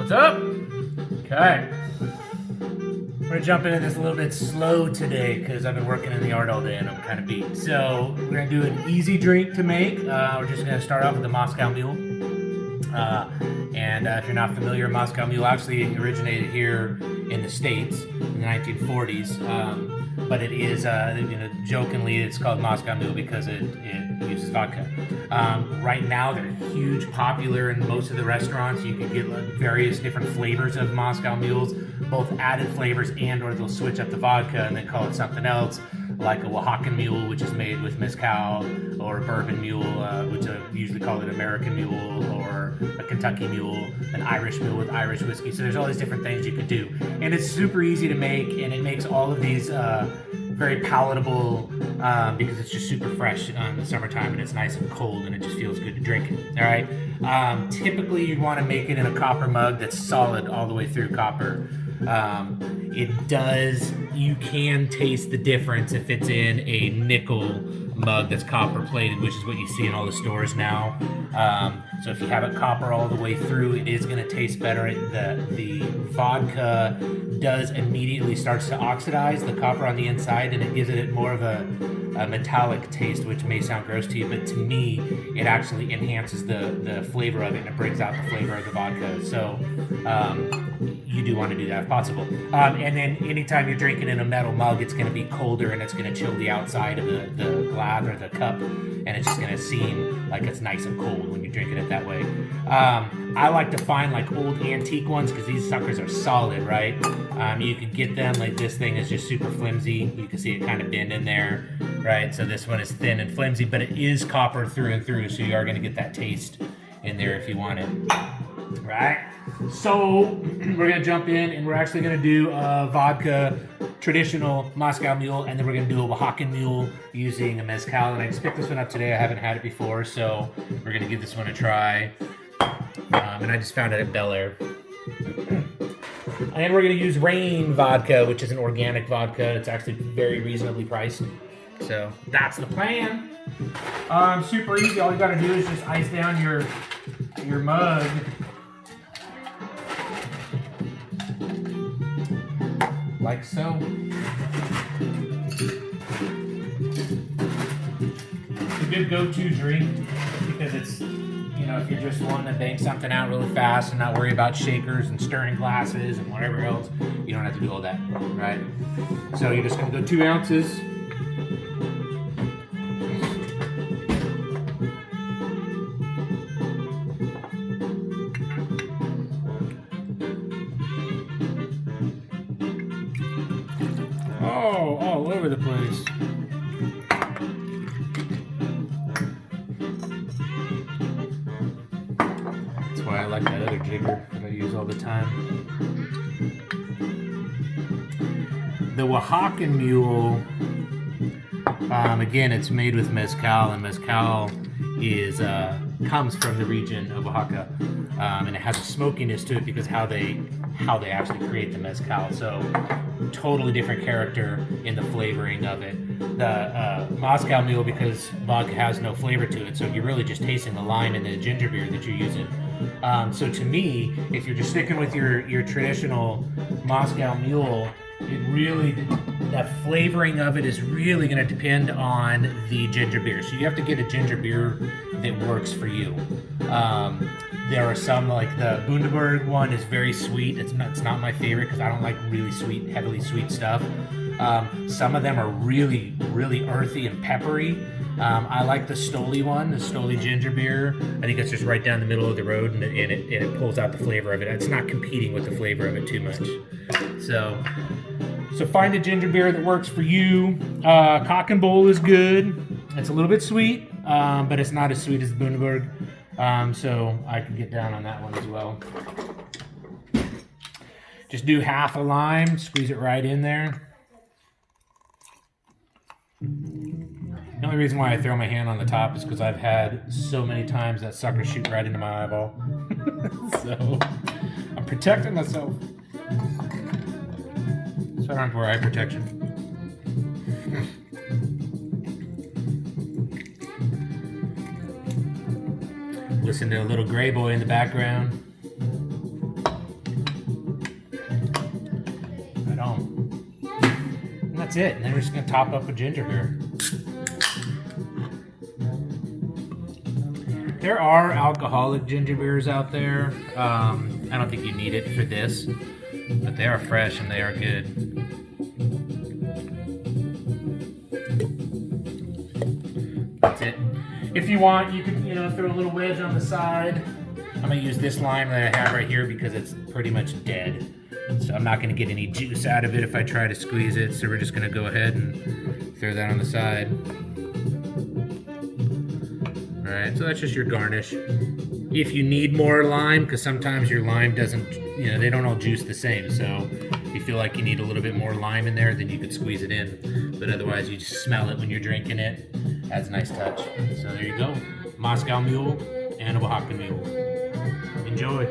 What's up? Okay. We're gonna jump into this a little bit slow today because I've been working in the yard all day and I'm kind of beat. So we're gonna do an easy drink to make. We're just gonna start off with the Moscow Mule. If you're not familiar, Moscow Mule actually originated here in the States in the 1940s. But it is, jokingly, it's called Moscow Mule because it uses vodka. Right now, they're huge, popular in most of the restaurants. You can get various different flavors of Moscow Mules, both added flavors or they'll switch up the vodka and they call it something else, like a Oaxacan Mule, which is made with mezcal, or a Bourbon Mule, which I usually call it American Mule, or a Kentucky Mule, an Irish Mule with Irish whiskey. So there's all these different things you could do. And it's super easy to make, and it makes all of these very palatable because it's just super fresh in the summertime and it's nice and cold and it just feels good to drink it. All right. Typically, you want to make it in a copper mug that's solid all the way through copper. You can taste the difference if it's in a nickel mug that's copper plated, which is what you see in all the stores now. So if you have it copper all the way through, it is going to taste better. The vodka does immediately starts to oxidize the copper on the inside, and it gives it more of a metallic taste, which may sound gross to you, but to me, it actually enhances the flavor of it, and it brings out the flavor of the vodka. So you do want to do that if possible. And then anytime you're drinking in a metal mug, it's going to be colder and it's going to chill the outside of the glass or the cup, and it's just going to seem like it's nice and cold when you're drinking it that way. I like to find like old antique ones because these suckers are solid, right? You could get them, like this thing is just super flimsy. You can see it kind of bend in there, right? So this one is thin and flimsy, but it is copper through and through, so you are going to get that taste in there if you want it, right? So we're going to jump in and we're actually going to do a vodka traditional Moscow Mule, and then we're going to do a Oaxacan Mule using a mezcal. And I just picked this one up today. I haven't had it before, so we're going to give this one a try. And I just found it at Bel Air. And we're going to use Rain vodka, which is an organic vodka. It's actually very reasonably priced. So that's the plan. Super easy. All you got to do is just ice down your mug. Like so. It's a good go-to drink because it's, if you're just wanting to bang something out really fast and not worry about shakers and stirring glasses and whatever else, you don't have to do all that, right? So you're just going to go 2 ounces. Oh, all over the place. That's why I like that other jigger that I use all the time. The Oaxacan Mule, again, it's made with mezcal, and mezcal comes from the region of Oaxaca, and it has a smokiness to it because how they actually create the mezcal. So totally different character in the flavoring of it. The Moscow Mule, because vodka has no flavor to it, so you're really just tasting the lime and the ginger beer that you're using. So to me, if you're just sticking with your traditional Moscow Mule, that flavoring of it is really going to depend on the ginger beer. So you have to get a ginger beer that works for you. There are some, like the Bundaberg one is very sweet. It's not my favorite because I don't like really sweet, heavily sweet stuff. Some of them are really, really earthy and peppery. I like the Stoli one, the Stoli ginger beer. I think it's just right down the middle of the road, and it pulls out the flavor of it. It's not competing with the flavor of it too much. So find a ginger beer that works for you. Cock and Bowl is good. It's a little bit sweet, but it's not as sweet as the Bundaberg. So I can get down on that one as well. Just do half a lime, squeeze it right in there. The only reason why I throw my hand on the top is because I've had so many times that sucker shoot right into my eyeball. So I'm protecting myself. So I don't have to wear eye protection. Listen to a little gray boy in the background. it. And then we're just gonna top up with ginger beer. There are alcoholic ginger beers out there. I don't think you need it for this, but they are fresh and they are good. That's it. If you want, you can, throw a little wedge on the side. I'm gonna use this lime that I have right here because it's pretty much dead. So I'm not gonna get any juice out of it if I try to squeeze it. So we're just gonna go ahead and throw that on the side. All right, so that's just your garnish. If you need more lime, because sometimes your lime doesn't, they don't all juice the same. So if you feel like you need a little bit more lime in there, then you could squeeze it in. But otherwise, you just smell it when you're drinking it. Adds a nice touch. So there you go. Moscow Mule and a Oaxacan Mule. Enjoy.